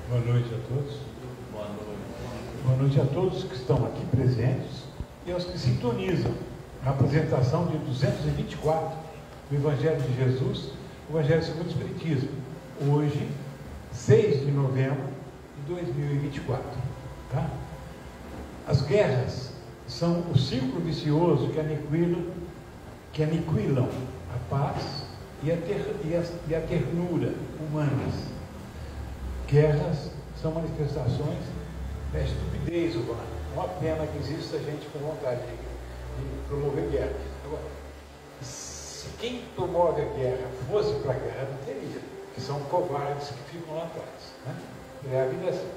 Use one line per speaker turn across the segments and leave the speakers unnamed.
Boa noite a todos.
Boa noite.
Boa noite a todos que estão aqui presentes e aos que sintonizam a apresentação de 224 do Evangelho de Jesus, o Evangelho segundo o Espiritismo, hoje, 6 de novembro de 2024. Tá? As guerras são o círculo vicioso que aniquilam a paz e a ternura humanas. Guerras são manifestações da estupidez humana. Uma pena que exista gente com vontade de promover guerra. Agora, se quem promove a guerra fosse para a guerra, não teria, que são covardes que ficam lá atrás. Né? A vida é assim.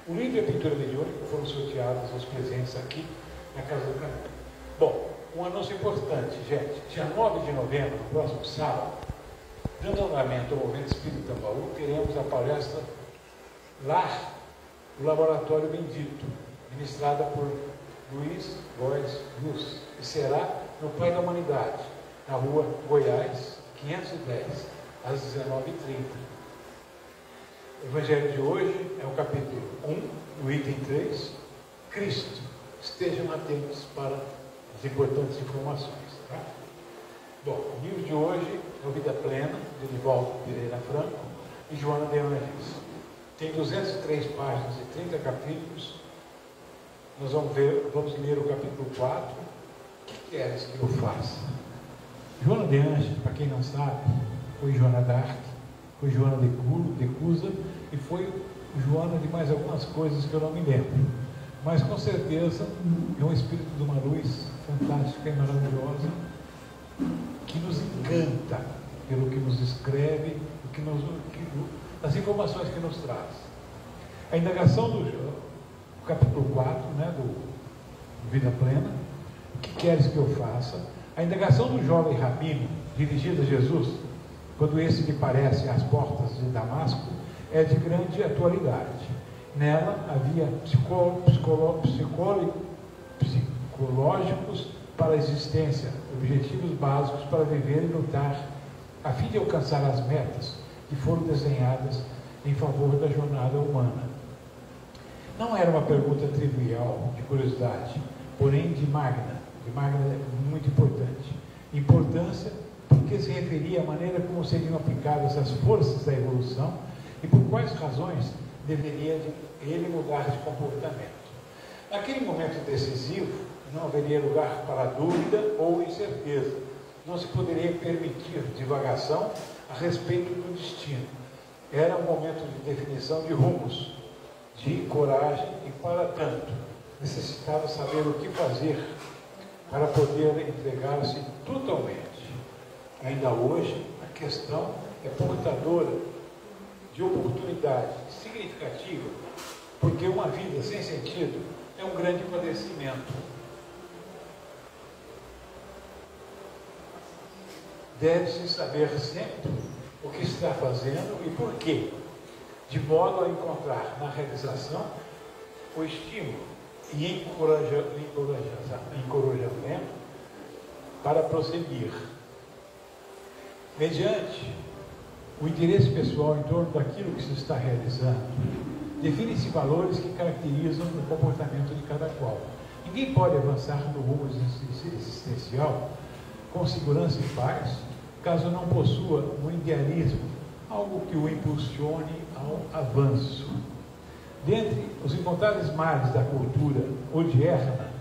O livro e a pintura mediúnica foram sorteados aos presentes aqui na Casa do Caminho. Bom, um anúncio importante, gente. Dia 9 de novembro, no próximo sábado, dando andamento ao Movimento Espírita Tambaú, teremos a palestra Lar, o Laboratório Bendito, ministrada por Luiz Góes Luz, e será no Pai da Humanidade, na rua Goiás, 510, às 19h30. O Evangelho de hoje é o capítulo 1, o item 3, Cristo. Estejam atentos para as importantes informações. Tá? Bom, o livro de hoje é o Vida Plena, de Divaldo Pereira Franco e Joana de Anjos. Tem 203 páginas e 30 capítulos. Nós vamos ler o capítulo 4. O que queres que eu faça? Joana de Anjos, para quem não sabe, foi Joana d'Arc, foi Joana de Cusa e foi Joana de mais algumas coisas que eu não me lembro. Mas com certeza é um espírito de uma luz fantástica e maravilhosa que nos encanta pelo que nos escreve, as informações que nos traz. A indagação do capítulo 4, né, do Vida Plena, o que queres que eu faça? A indagação do jovem rabino, dirigida a Jesus, quando esse lhe parece às portas de Damasco, é de grande atualidade. Nela havia psicológicos para a existência, objetivos básicos para viver e lutar, a fim de alcançar as metas que foram desenhadas em favor da jornada humana. Não era uma pergunta trivial, de curiosidade, porém de magna muito importante. Importância porque se referia à maneira como seriam aplicadas as forças da evolução e por quais razões deveria ele mudar de comportamento. Naquele momento decisivo, não haveria lugar para dúvida ou incerteza. Não se poderia permitir divagação a respeito do destino. Era um momento de definição de rumos, de coragem e, para tanto, necessitava saber o que fazer para poder entregar-se totalmente. Ainda hoje, a questão é portadora de oportunidade significativa, porque uma vida sem sentido é um grande padecimento. Deve-se saber sempre o que está fazendo e por quê, de modo a encontrar na realização o estímulo e encorajamento para prosseguir. Mediante o interesse pessoal em torno daquilo que se está realizando, definem-se valores que caracterizam o comportamento de cada qual. Ninguém pode avançar no rumo existencial com segurança e paz, caso não possua um idealismo, algo que o impulsione ao avanço. Dentre os incontáveis males da cultura odierna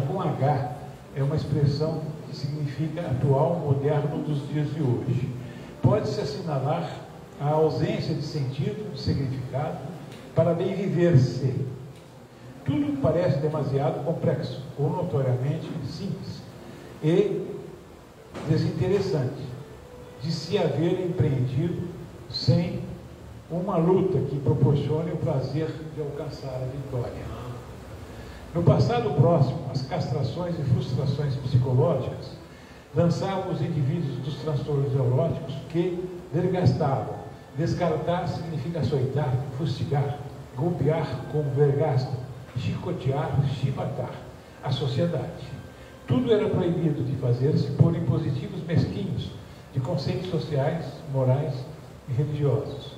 com H, é uma expressão que significa atual, moderno dos dias de hoje. Pode-se assinalar a ausência de sentido, de significado, para bem viver-se. Tudo parece demasiado complexo, ou notoriamente simples, e desinteressante de se haver empreendido sem uma luta que proporcione o prazer de alcançar a vitória. No passado próximo, as castrações e frustrações psicológicas lançavam os indivíduos dos transtornos neuróticos que desgastavam. Descartar significa açoitar, fustigar, golpear com vergasta, chicotear, chibatar a sociedade. Tudo era proibido de fazer-se por impositivos mesquinhos de conceitos sociais, morais e religiosos,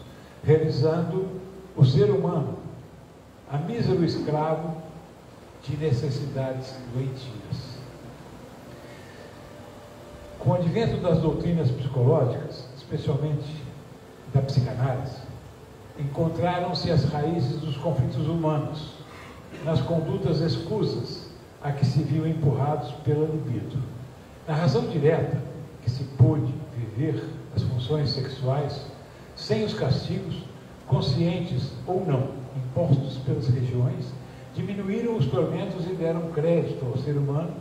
realizando o ser humano a mísero escravo de necessidades doentias. Com o advento das doutrinas psicológicas, especialmente da psicanálise, encontraram-se as raízes dos conflitos humanos, nas condutas escusas a que se viam empurrados pela libido. Na razão direta que se pôde viver as funções sexuais sem os castigos, conscientes ou não, impostos pelas regiões, diminuíram os tormentos e deram crédito ao ser humano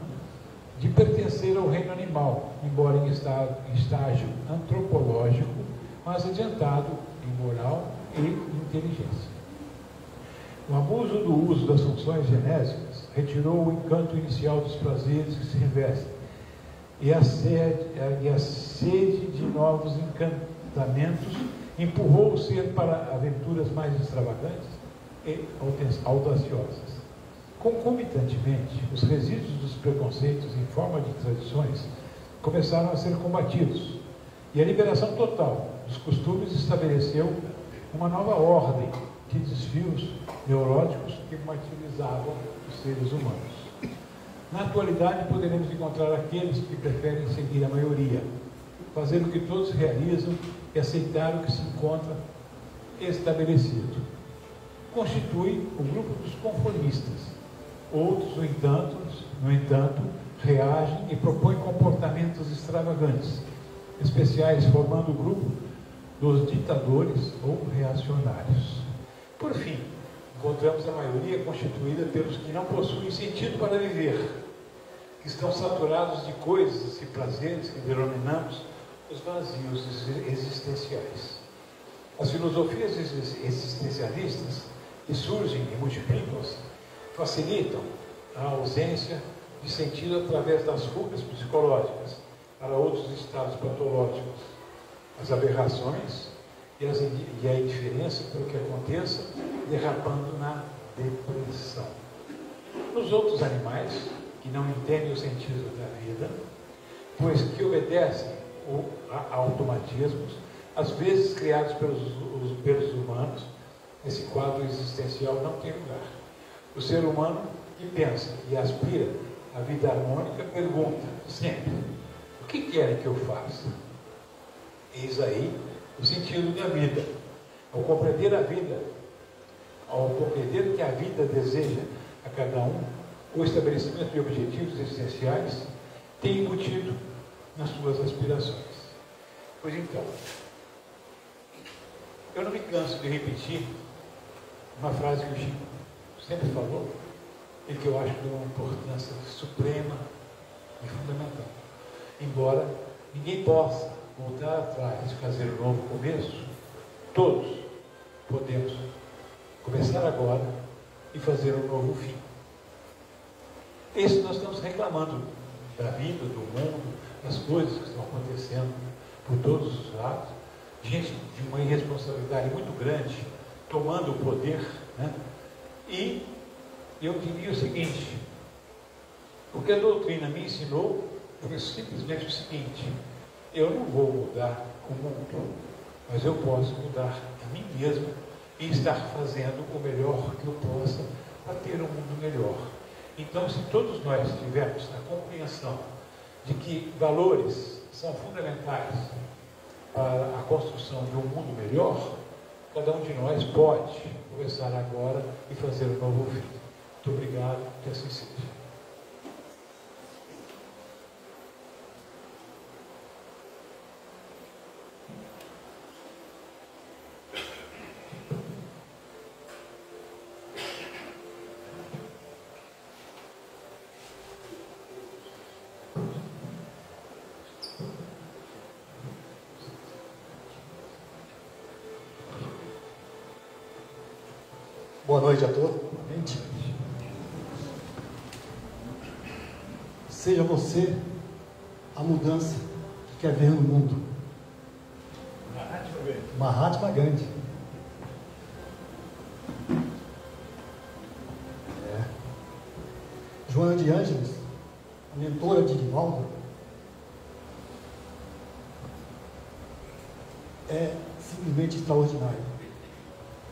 de pertencer ao reino animal, embora em estágio antropológico, mas adiantado em moral e inteligência. O abuso do uso das funções genésicas retirou o encanto inicial dos prazeres que se revestem, e a sede de novos encantamentos empurrou o ser para aventuras mais extravagantes e audaciosas. Concomitantemente, os resíduos dos preconceitos em forma de tradições começaram a ser combatidos, e a liberação total dos costumes estabeleceu uma nova ordem de desvios neuróticos que martirizavam os seres humanos. Na atualidade, poderemos encontrar aqueles que preferem seguir a maioria, fazer o que todos realizam e aceitar o que se encontra estabelecido. Constitui o grupo dos conformistas. Outros, no entanto, reagem e propõem comportamentos extravagantes, especiais, formando o grupo dos ditadores ou reacionários. Por fim, encontramos a maioria constituída pelos que não possuem sentido para viver, que estão saturados de coisas e prazeres que denominamos os vazios existenciais. As filosofias existencialistas que surgem e multiplicam-se facilitam a ausência de sentido através das fugas psicológicas para outros estados patológicos, as aberrações e a indiferença pelo que aconteça, derrapando na depressão. Nos outros animais, que não entendem o sentido da vida, pois que obedecem a automatismos, às vezes criados pelos humanos, esse quadro existencial não tem lugar. O ser humano que pensa e aspira à vida harmônica pergunta sempre: o que querem que eu faça? Eis aí o sentido da vida. Ao compreender que a vida deseja a cada um o estabelecimento de objetivos existenciais, tem embutido nas suas aspirações. Pois então, eu não me canso de repetir uma frase que o Chico sempre falou e que eu acho de uma importância suprema e fundamental. Embora ninguém possa voltar atrás e fazer um novo começo, todos podemos começar agora e fazer um novo fim. Isso nós estamos reclamando da vida, do mundo, das coisas que estão acontecendo por todos os lados, gente de uma irresponsabilidade muito grande tomando o poder, né? E eu diria o seguinte: o que a doutrina me ensinou foi simplesmente o seguinte: eu não vou mudar o mundo, mas eu posso mudar a mim mesmo e estar fazendo o melhor que eu possa para ter um mundo melhor. Então, se todos nós tivermos a compreensão de que valores são fundamentais para a construção de um mundo melhor, cada um de nós pode começar agora e fazer um novo fim. Muito obrigado, que assim seja.
Boa noite a todos. Seja você a mudança que quer ver no mundo. Mahatma Gandhi. Joana de Ângeles, a mentora de Divaldo, é simplesmente extraordinária.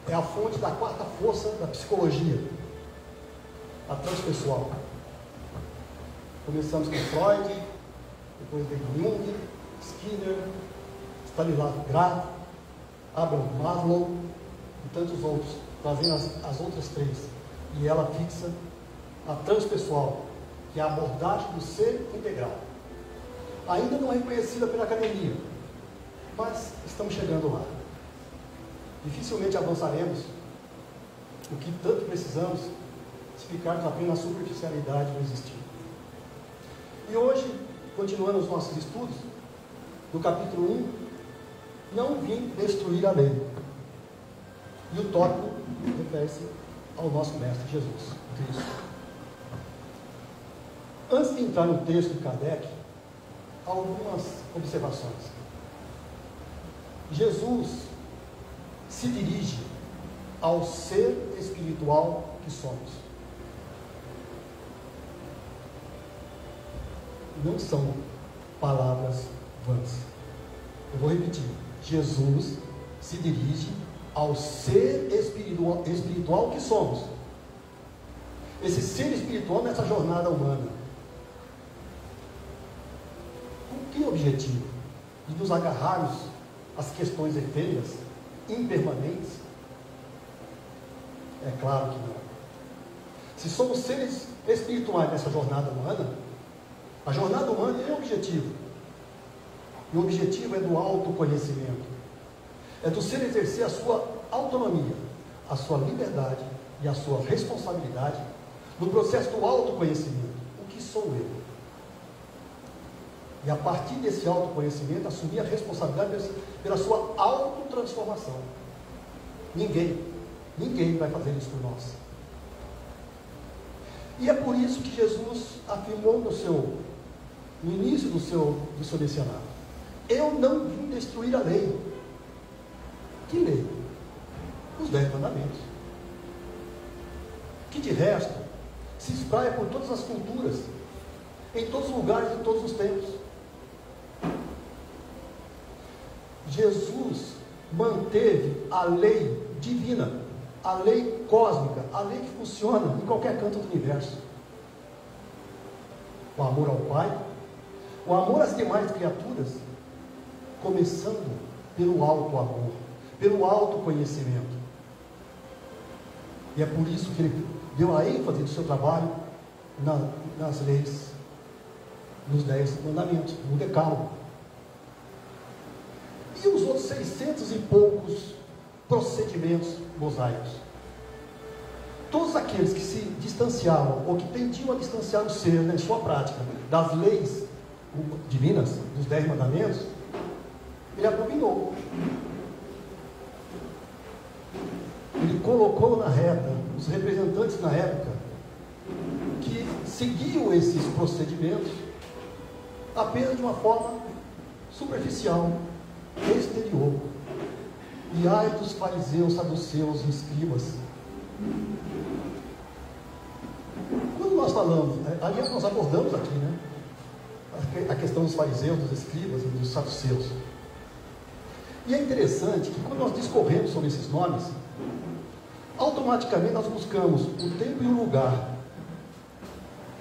é a fonte da quarta força da psicologia, a transpessoal. Começamos com Freud, depois veio Jung, Skinner, Stanislav Grof, Abraham Maslow e tantos outros, trazendo as outras três. E ela fixa a transpessoal, que é a abordagem do ser integral. Ainda não é reconhecida pela academia, mas estamos chegando lá. Dificilmente avançaremos o que tanto precisamos se ficarmos apenas na superficialidade do existir. E hoje, continuando os nossos estudos, no capítulo 1, não vim destruir a lei. E o tópico refere-se ao nosso Mestre Jesus Cristo. Antes de entrar no texto de Kardec, algumas observações. Jesus se dirige ao ser espiritual que somos. Não são palavras vãs. Eu vou repetir. Jesus se dirige ao ser espiritual que somos. Esse ser espiritual nessa jornada humana. Com que objetivo? De nos agarrarmos às questões efêmeras, impermanentes? É claro que não. Se somos seres espirituais nessa jornada humana, a jornada humana é o objetivo. E o objetivo é do autoconhecimento. É do ser exercer a sua autonomia, a sua liberdade e a sua responsabilidade no processo do autoconhecimento. O que sou eu? E a partir desse autoconhecimento, assumir a responsabilidade pela sua autotransformação. Ninguém vai fazer isso por nós. E é por isso que Jesus afirmou no início do seu dicionário: eu não vim destruir a lei. Que lei? Os 10 mandamentos. Que de resto se espraia por todas as culturas, em todos os lugares, em todos os tempos. Jesus manteve a lei divina, a lei cósmica, a lei que funciona em qualquer canto do universo. O amor ao Pai, o amor às demais criaturas, começando pelo alto amor, pelo autoconhecimento. E é por isso que ele deu a ênfase do seu trabalho nas leis, nos 10 mandamentos, no decálogo. E os outros 600 e poucos procedimentos mosaicos? Todos aqueles que se distanciavam, ou que tendiam a distanciar o ser, em sua prática, das leis divinas, dos 10 mandamentos, ele abominou. Ele colocou na reta os representantes na época que seguiam esses procedimentos apenas de uma forma superficial, exterior. E ai dos fariseus, saduceus e escribas. Quando nós falamos, aliás, nós abordamos aqui, né, a questão dos fariseus, dos escribas e dos saduceus. E é interessante que quando nós discorremos sobre esses nomes, automaticamente nós buscamos o tempo e o lugar.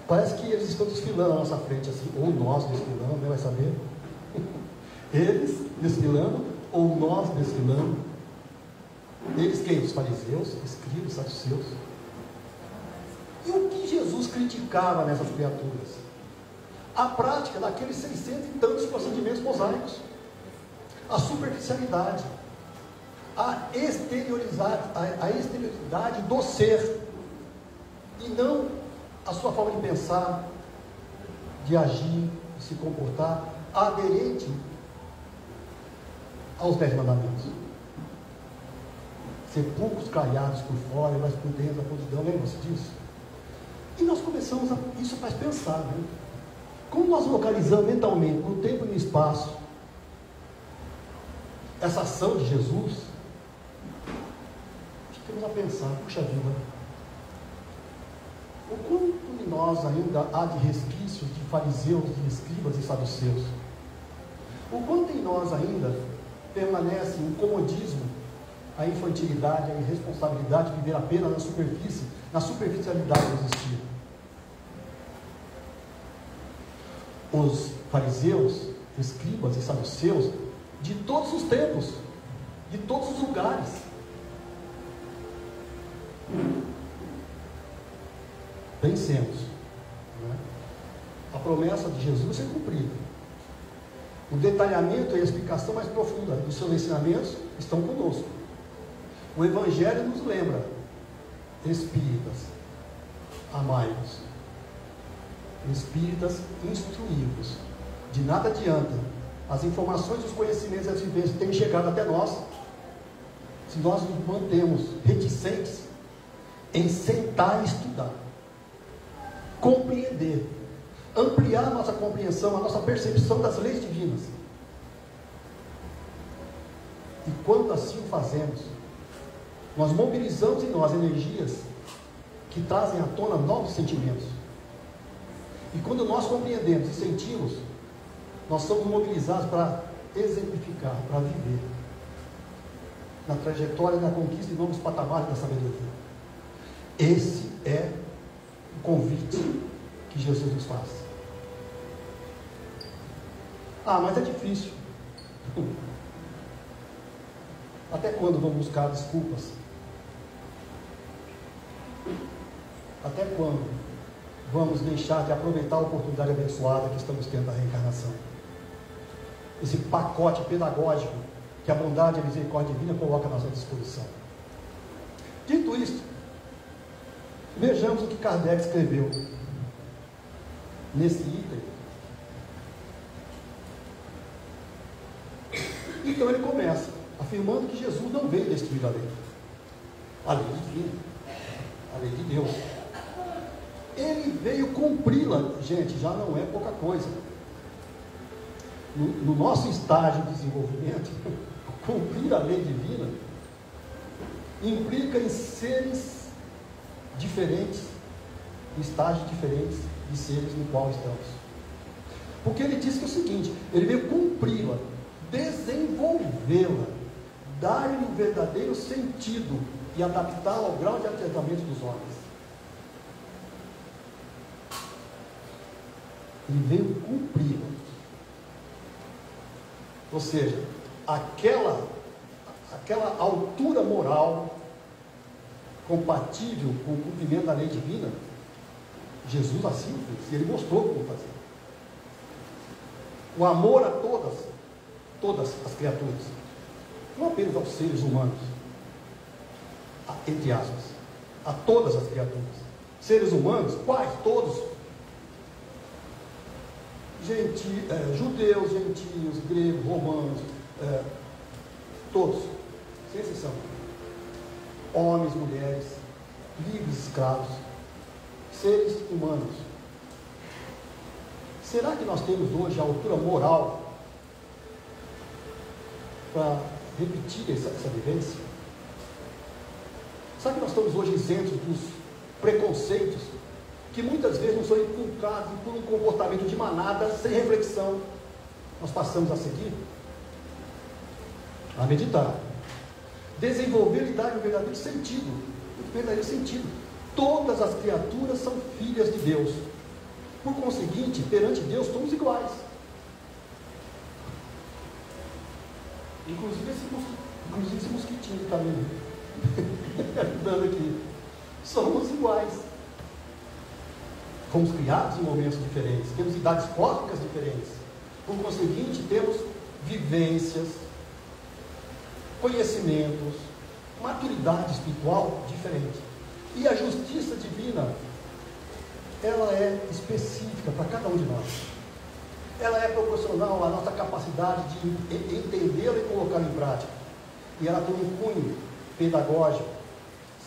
Parece que eles estão desfilando à nossa frente, assim, ou nós desfilando, né, vai saber? Eles desfilando, ou nós desfilando. Eles quem? Os fariseus, escribas, saduceus. E o que Jesus criticava nessas criaturas? A prática daqueles 600 e tantos procedimentos mosaicos. A superficialidade. A exterioridade do ser. E não a sua forma de pensar, de agir, de se comportar, aderente aos 10 mandamentos. Sepulcros caiados por fora, mas por dentro a podridão, lembra-se disso? E nós começamos isso faz pensar, né? Como nós localizamos mentalmente, no tempo e no espaço, essa ação de Jesus, ficamos a pensar, puxa vida, o quanto de nós ainda há de resquícios de fariseus, de escribas e saduceus? O quanto em nós ainda permanece um comodismo a infantilidade, a irresponsabilidade de viver apenas na superficialidade do existir. Os fariseus, escribas e saduceus, de todos os tempos, de todos os lugares, pensemos, né? A promessa de Jesus é cumprida. O detalhamento e a explicação mais profunda dos seus ensinamentos estão conosco. O Evangelho nos lembra: espíritas, amai-vos. Espíritas, instruí-vos. De nada adianta as informações, os conhecimentos e as vivências que têm chegado até nós, se nós nos mantemos reticentes em sentar e estudar, compreender, ampliar a nossa compreensão, a nossa percepção das leis divinas. E quando assim o fazemos, nós mobilizamos em nós energias que trazem à tona novos sentimentos. E quando nós compreendemos e sentimos, nós somos mobilizados para exemplificar, para viver na trajetória da conquista de novos patamares da sabedoria. Esse é o convite que Jesus nos faz. Ah, mas é difícil. Até quando vamos buscar desculpas? Até quando vamos deixar de aproveitar a oportunidade abençoada que estamos tendo da reencarnação? Esse pacote pedagógico que a bondade e a misericórdia divina coloca à nossa disposição. Dito isto, vejamos o que Kardec escreveu nesse item. Então ele começa afirmando que Jesus não veio destruir a lei divina, a lei de Deus. Ele veio cumpri-la. Gente, já não é pouca coisa. No nosso estágio de desenvolvimento, cumprir a lei divina implica em seres diferentes, estágios diferentes de seres no qual estamos. Porque ele diz que é o seguinte: ele veio cumpri-la, desenvolvê-la, dar-lhe um verdadeiro sentido e adaptá-la ao grau de atentamento dos homens. Ele veio cumpri-la. Ou seja, aquela altura moral compatível com o cumprimento da lei divina, Jesus assim fez, e ele mostrou como fazer. O amor a todas as criaturas, não apenas aos seres humanos, entre aspas, a todas as criaturas. Seres humanos, quais? Todos. Judeus, gentios, gregos, romanos, todos, sem exceção. Homens, mulheres, livres, escravos, seres humanos. Será que nós temos hoje a altura moral para repetir essa vivência? Será que nós estamos hoje isentos dos preconceitos que muitas vezes não são inculcados por um comportamento de manada, sem reflexão, nós passamos a seguir? A meditar, desenvolver e dar um verdadeiro sentido. Todas as criaturas são filhas de Deus. Por conseguinte, perante Deus, somos iguais. Inclusive esse mosquitinho que está me ajudando aqui. Somos iguais. Fomos criados em momentos diferentes, temos idades cósmicas diferentes. Por conseguinte, temos vivências, conhecimentos, maturidade espiritual diferente. E a justiça divina, ela é específica para cada um de nós. Ela é proporcional à nossa capacidade de entendê-la e colocá-la em prática. E ela tem um cunho pedagógico.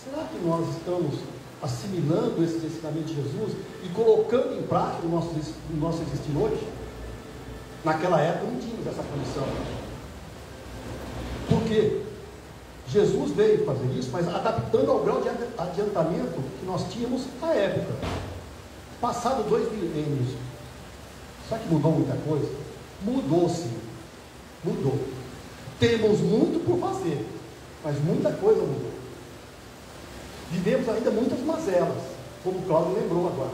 Será que nós estamos assimilando esses ensinamentos de Jesus e colocando em prática no nosso existir hoje? Naquela época não tínhamos essa condição. Por quê? Jesus veio fazer isso, mas adaptando ao grau de adiantamento que nós tínhamos à época. Passado 2 milênios, será que mudou muita coisa? Mudou sim, mudou. Temos muito por fazer, mas muita coisa mudou. Vivemos ainda muitas mazelas, como o Cláudio lembrou agora,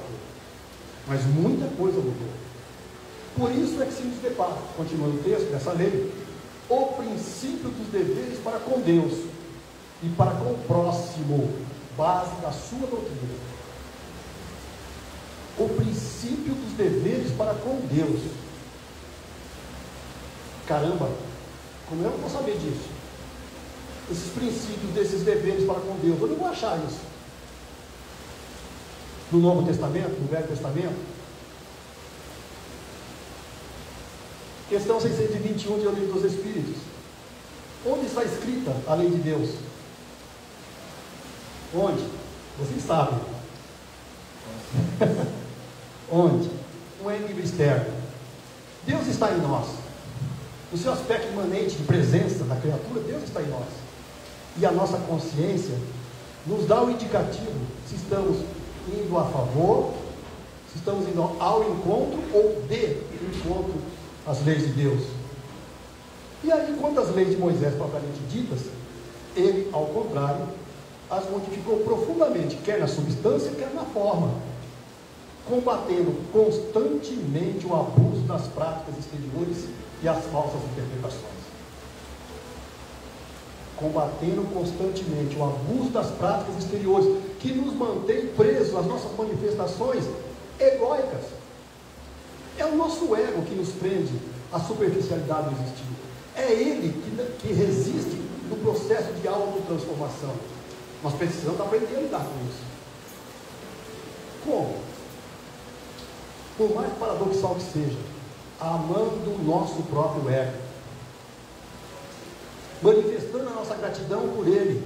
mas muita coisa mudou. Por isso é que se nos depara, continuando o texto dessa lei, o princípio dos deveres para com Deus e para com o próximo, base da sua doutrina. O princípio dos deveres para com Deus. Caramba, como eu não vou saber disso? Esses princípios desses deveres para com Deus, eu não vou achar isso no Novo Testamento, no Velho Testamento. Questão 621 de O Livro dos Espíritos. Onde está escrita a lei de Deus? Onde? Vocês sabem. Onde? Não é em livro externo. Deus está em nós. No seu aspecto imanente de presença da criatura, Deus está em nós. E a nossa consciência nos dá o indicativo se estamos indo a favor, se estamos indo ao encontro ou de encontro às leis de Deus. E aí, quanto às leis de Moisés propriamente ditas, ele, ao contrário, as modificou profundamente, quer na substância, quer na forma, combatendo constantemente o abuso das práticas exteriores e as falsas interpretações. Combatendo constantemente o abuso das práticas exteriores, que nos mantém presos às nossas manifestações egóicas. É o nosso ego que nos prende à superficialidade do existir. É ele que resiste no processo de autotransformação. Nós precisamos aprender a lidar com isso. Como? Por mais paradoxal que seja, amando o nosso próprio ego, manifestando a nossa gratidão por ele,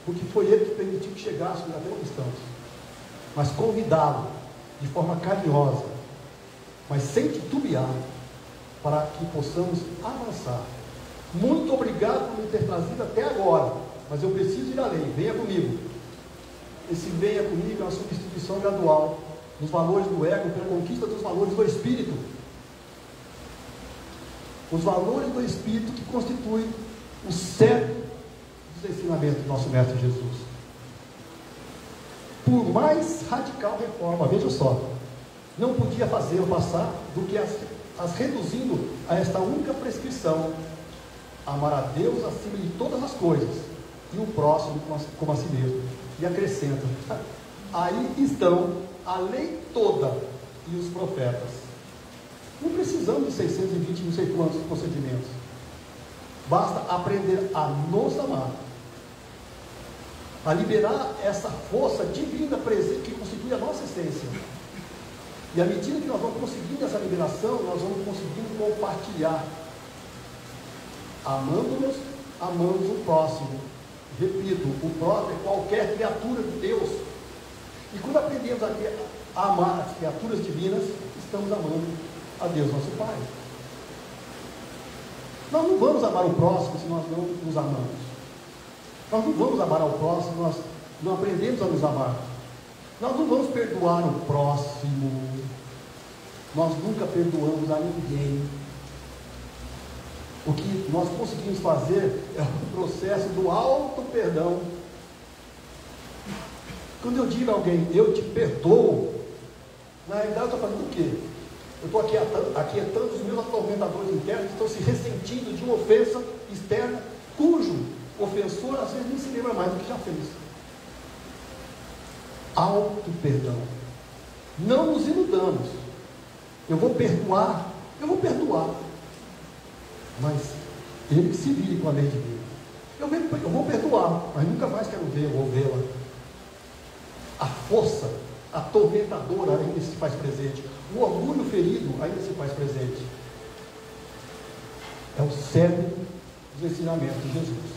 porque foi ele que permitiu que chegássemos até onde estamos, mas convidá-lo de forma carinhosa, mas sem titubear, para que possamos avançar. Muito obrigado por me ter trazido até agora, mas eu preciso ir além, venha comigo. Esse venha comigo é uma substituição gradual dos valores do ego pela conquista dos valores do espírito. Os valores do espírito que constituem o cerne dos ensinamentos do nosso Mestre Jesus. Por mais radical reforma, veja só, não podia fazê-lo passar do que as reduzindo a esta única prescrição: amar a Deus acima de todas as coisas e o próximo como a si mesmo. E acrescenta: aí estão a lei toda e os profetas. Não precisamos de 620 não sei quantos procedimentos. Basta aprender a nos amar, a liberar essa força divina presente que constitui a nossa essência. E à medida que nós vamos conseguindo essa liberação, nós vamos conseguindo compartilhar, amando-nos, amamos o próximo. Repito, o próximo é qualquer criatura de Deus. E quando aprendemos a amar as criaturas divinas, estamos amando a Deus, nosso Pai. Nós não vamos amar o próximo se nós não nos amamos. Nós não vamos amar ao próximo se nós não aprendemos a nos amar. Nós não vamos perdoar o próximo. Nós nunca perdoamos a ninguém. O que nós conseguimos fazer é o processo do auto-perdão. Quando eu digo a alguém, eu te perdoo, na realidade eu estou fazendo o quê? Eu estou aquietando os meus atormentadores internos que estão se ressentindo de uma ofensa externa, cujo ofensor às vezes nem se lembra mais do que já fez. Auto-perdão. Não nos iludamos. Eu vou perdoar, mas ele que se vire com a lei divina. Eu vou perdoar, mas nunca mais quero ver ou vê-la. A força atormentadora ainda se faz presente. O orgulho ferido ainda se faz presente. É o cerne dos ensinamentos de Jesus.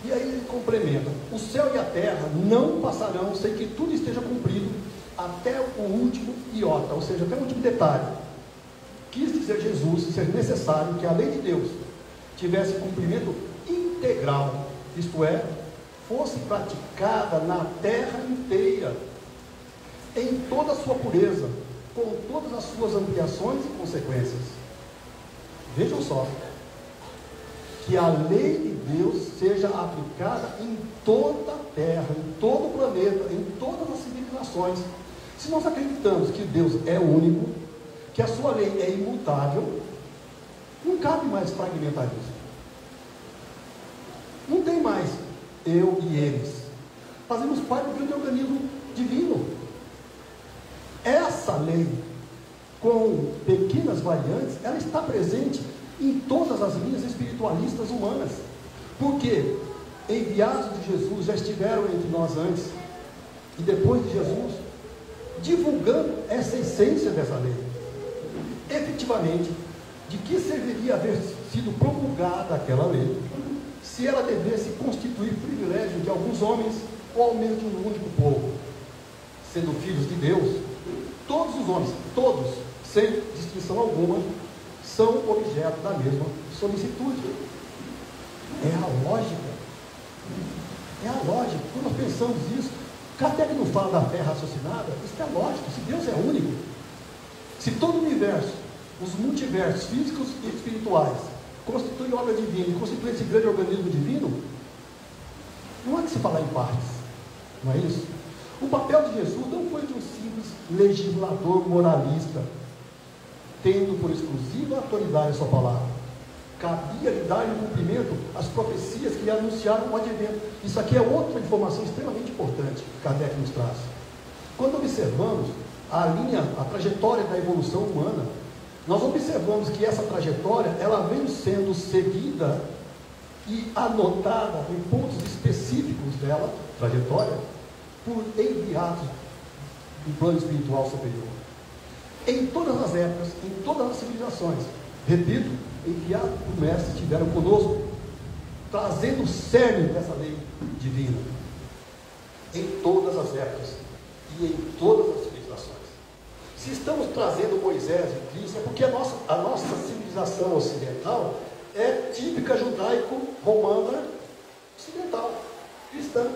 E aí ele complementa: o céu e a terra não passarão sem que tudo esteja cumprido até o último iota, ou seja, até o último detalhe. Quis dizer Jesus ser necessário que a lei de Deus tivesse cumprimento integral, isto é, fosse praticada na terra inteira, em toda a sua pureza, com todas as suas ampliações e consequências. Vejam só, que a lei de Deus seja aplicada em toda a terra, em todo o planeta, em todas as civilizações. Se nós acreditamos que Deus é único, que a sua lei é imutável, não cabe mais fragmentarismo. Não tem mais eu e eles. Fazemos parte do grande organismo divino. Essa lei, com pequenas variantes, ela está presente em todas as linhas espiritualistas humanas. Porque enviados de Jesus já estiveram entre nós antes e depois de Jesus, divulgando essa essência dessa lei. Efetivamente, de que serviria haver sido promulgada aquela lei, se ela devesse constituir privilégio de alguns homens, ou ao menos de um único povo? Sendo filhos de Deus, todos os homens, todos, sem distinção alguma, são objeto da mesma solicitude. É a lógica. É a lógica. Quando nós pensamos isso, Kardec não fala da fé raciocinada, isso é lógico. Se Deus é único, se todo o universo, os multiversos físicos e espirituais, constituem obra divina e constituem esse grande organismo divino, não há que se falar em partes, não é isso? O papel de Jesus não foi de um simples legislador moralista, tendo por exclusiva autoridade a sua palavra. Cabia lhe dar em cumprimento as profecias que lhe anunciaram o advento. Isso aqui é outra informação extremamente importante que Kardec nos traz. Quando observamos a trajetória da evolução humana, nós observamos que essa trajetória, ela vem sendo seguida e anotada em pontos específicos dela, trajetória, por enviados do plano espiritual superior. Em todas as épocas, em todas as civilizações, repito, enviados por mestres estiveram conosco, trazendo o cerne dessa lei divina, em todas as épocas e em todas as civilizações. Se estamos trazendo Moisés e Cristo, é porque a nossa civilização ocidental é típica judaico-romana ocidental, cristã.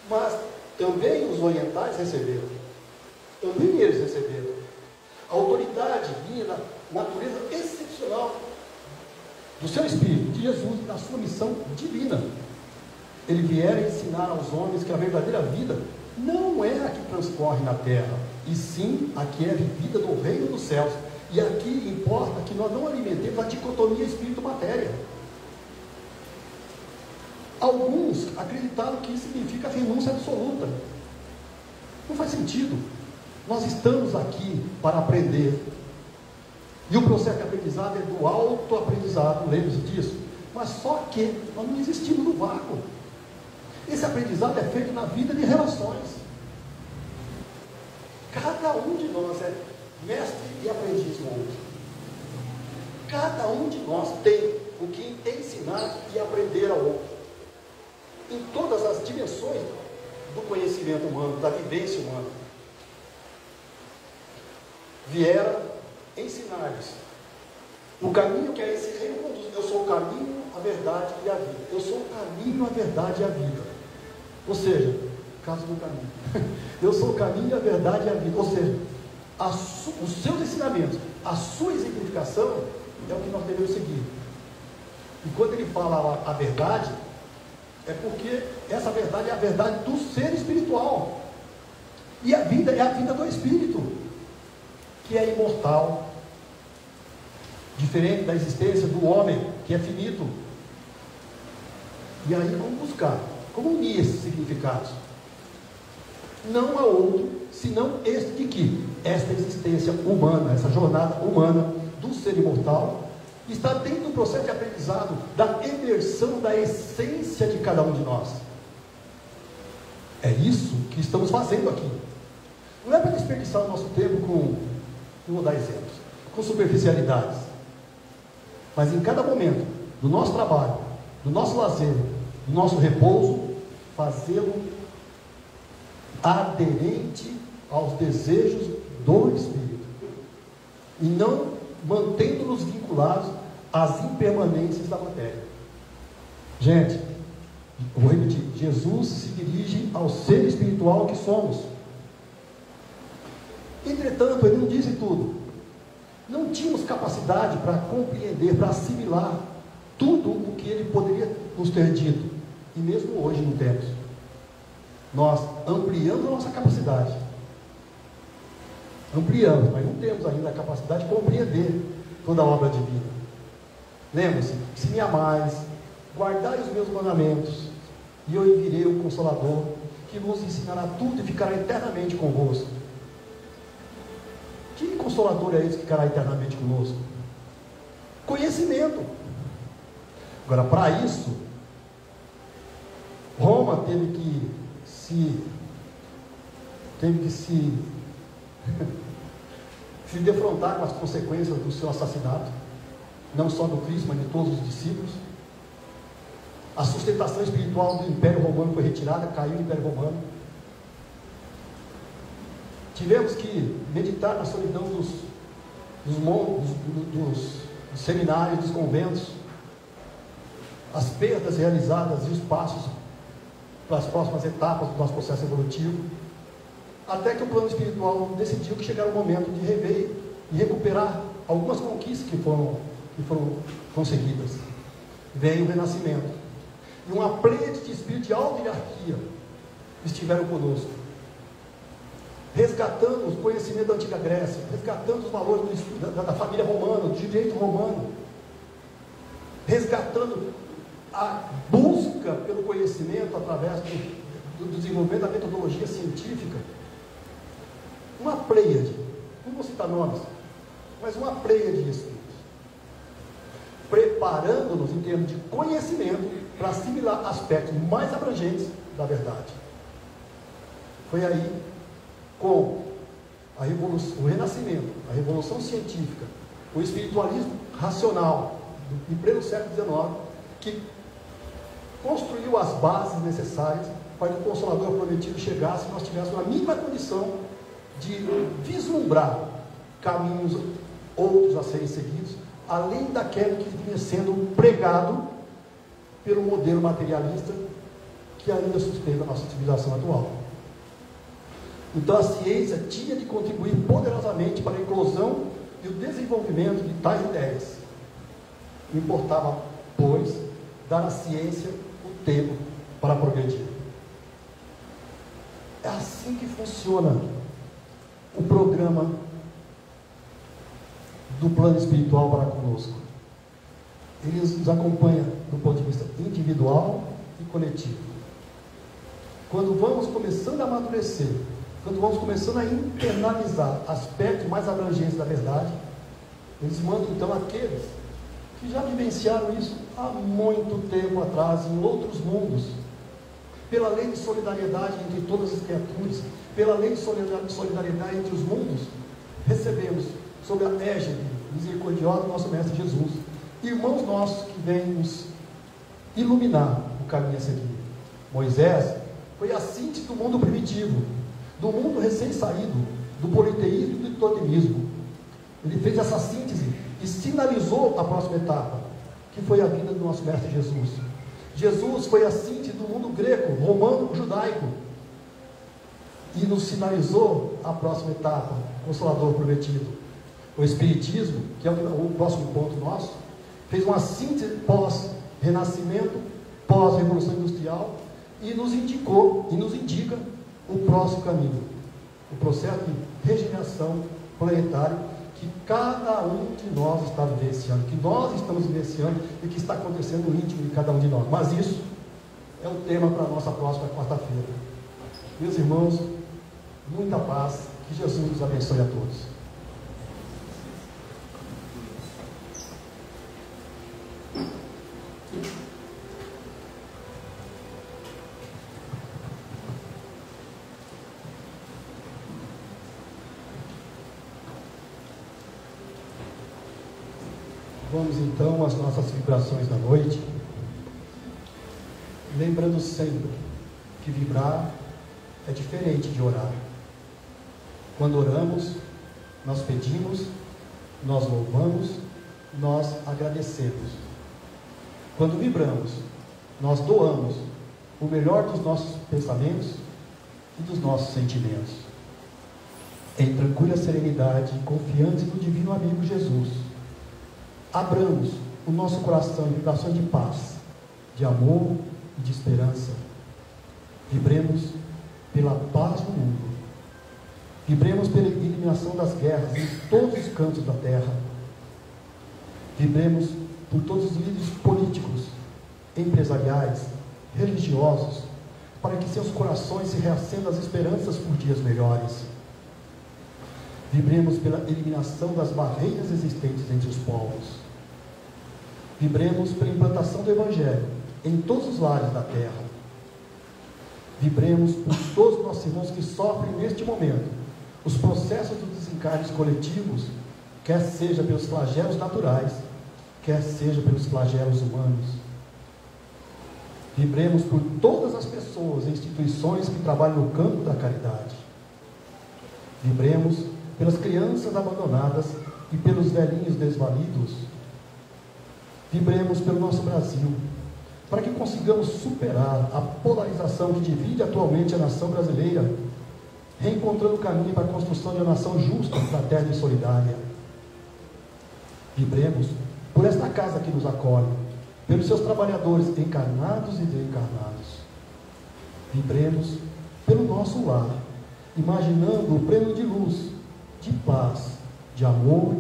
Mas também os orientais receberam. Também eles receberam. A autoridade divina, natureza excepcional do seu Espírito, de Jesus, da sua missão divina. Ele viera ensinar aos homens que a verdadeira vida não é a que transcorre na terra, e sim a que é vivida no reino dos céus. E aqui importa que nós não alimentemos a dicotomia espírito-matéria. Alguns acreditaram que isso significa renúncia absoluta. Não faz sentido. Nós estamos aqui para aprender. E o processo de aprendizado é do autoaprendizado, lembre-se disso. Mas só que nós não existimos no vácuo. Esse aprendizado é feito na vida de relações. Cada um de nós é mestre e aprendiz do outro. Cada um de nós tem o que ensinar e aprender ao outro. Em todas as dimensões do conhecimento humano, da vivência humana. Vieram ensinar-lhes o caminho que a esse reino conduz. Eu sou o caminho, a verdade e a vida. Eu sou o caminho, a verdade e a vida. Ou seja, caso do caminho. Eu sou o caminho, a verdade e a vida. Ou seja, os seus ensinamentos, a sua exemplificação é o que nós devemos seguir. E quando ele fala a verdade, é porque essa verdade é a verdade do ser espiritual. E a vida é a vida do espírito, que é imortal, diferente da existência do homem, que é finito. E aí como buscar, como unir esses significados? Não há outro senão este de que esta existência humana, essa jornada humana do ser imortal, está dentro do processo de aprendizado da emersão da essência de cada um de nós. É isso que estamos fazendo aqui. Não é para desperdiçar o nosso tempo com, não vou dar exemplos, com superficialidades. Mas em cada momento do nosso trabalho, do nosso lazer, do nosso repouso, fazê-lo aderente aos desejos do Espírito. E não mantendo-nos vinculados às impermanências da matéria. Gente, vou repetir, Jesus se dirige ao ser espiritual que somos. Entretanto, ele não disse tudo. Não tínhamos capacidade para compreender, para assimilar tudo o que ele poderia nos ter dito, e mesmo hoje não temos. Nós ampliamos a nossa capacidade, ampliamos, mas não temos ainda a capacidade de compreender toda a obra divina. Lembre-se, se me amais, guardai os meus mandamentos, e eu enviarei o Consolador, que vos ensinará tudo e ficará eternamente convosco. Que Consolador é esse que ficará eternamente conosco? Conhecimento. Agora, para isso, Roma teve que se defrontar com as consequências do seu assassinato, não só do Cristo, mas de todos os discípulos. A sustentação espiritual do Império Romano foi retirada, caiu o Império Romano. Tivemos que meditar na solidão dos seminários, dos conventos, as perdas realizadas e os passos para as próximas etapas do nosso processo evolutivo, até que o plano espiritual decidiu que chegara o momento de rever e recuperar algumas conquistas que foram conseguidas. Veio o renascimento, e uma plede de espírito de alta hierarquia estiveram conosco, resgatando os conhecimentos da antiga Grécia, resgatando os valores da família romana, do direito romano, resgatando a busca pelo conhecimento através do desenvolvimento da metodologia científica. Uma pleiade, não vou citar nomes, mas uma pleiade de espíritos, preparando-nos em termos de conhecimento para assimilar aspectos mais abrangentes da verdade. Foi aí, com a revolução, o renascimento, a revolução científica, o espiritualismo racional, em pleno século XIX, que construiu as bases necessárias para que o Consolador prometido chegasse e nós tivéssemos a mínima condição de vislumbrar caminhos outros a serem seguidos, além daquele que vinha sendo pregado pelo modelo materialista que ainda sustenta a nossa civilização atual. Então a ciência tinha de contribuir poderosamente para a inclusão e o desenvolvimento de tais ideias. Importava, pois, dar à ciência o tempo para progredir. É assim que funciona o programa do plano espiritual para conosco. Ele nos acompanha do ponto de vista individual e coletivo. Quando vamos começando a amadurecer, quando vamos começando a internalizar aspectos mais abrangentes da verdade, eles mandam então aqueles que já vivenciaram isso há muito tempo atrás, em outros mundos, pela lei de solidariedade entre todas as criaturas, pela lei de solidariedade entre os mundos, recebemos, sob a égide misericordiosa do nosso Mestre Jesus, irmãos nossos que vêm nos iluminar o caminho a seguir. Moisés foi a síntese do mundo primitivo, do mundo recém-saído, do politeísmo e do totemismo. Ele fez essa síntese e sinalizou a próxima etapa, que foi a vida do nosso Mestre Jesus. Jesus foi a síntese do mundo greco, romano, judaico, e nos sinalizou a próxima etapa, o Consolador prometido. O Espiritismo, que é o próximo ponto nosso, fez uma síntese pós-renascimento, pós-revolução industrial, e nos indicou, e nos indica o próximo caminho, o processo de regeneração planetária que cada um de nós está vivenciando, que nós estamos vivenciando e que está acontecendo no íntimo de cada um de nós. Mas isso é o tema para a nossa próxima quarta-feira. Meus irmãos, muita paz, que Jesus nos abençoe a todos. Vamos então às nossas vibrações da noite, lembrando sempre que vibrar é diferente de orar. Quando oramos, nós pedimos, nós louvamos, nós agradecemos. Quando vibramos, nós doamos o melhor dos nossos pensamentos e dos nossos sentimentos. Em tranquila serenidade, confiantes no divino amigo Jesus, abramos o nosso coração em vibrações de paz, de amor e de esperança. Vibremos pela paz no mundo. Vibremos pela eliminação das guerras em todos os cantos da terra. Vibremos por todos os líderes políticos, empresariais, religiosos, para que seus corações se reacendam às esperanças por dias melhores. Vibremos pela eliminação das barreiras existentes entre os povos. Vibremos pela implantação do Evangelho em todos os lares da terra. Vibremos por todos os nossos irmãos que sofrem neste momento os processos dos desencarnes coletivos, quer seja pelos flagelos naturais, quer seja pelos flagelos humanos. Vibremos por todas as pessoas e instituições que trabalham no campo da caridade. Vibremos pelas crianças abandonadas e pelos velhinhos desvalidos. Vibremos pelo nosso Brasil, para que consigamos superar a polarização que divide atualmente a nação brasileira, reencontrando o caminho para a construção de uma nação justa, fraterna e solidária. Vibremos por esta casa que nos acolhe, pelos seus trabalhadores encarnados e desencarnados. Vibremos pelo nosso lar, imaginando o prêmio de luz, de paz, de amor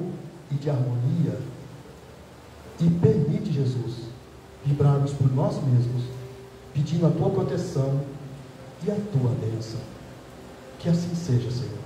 e de harmonia. E permite, Jesus, vibrarmos por nós mesmos, pedindo a tua proteção e a tua bênção. Que assim seja, Senhor.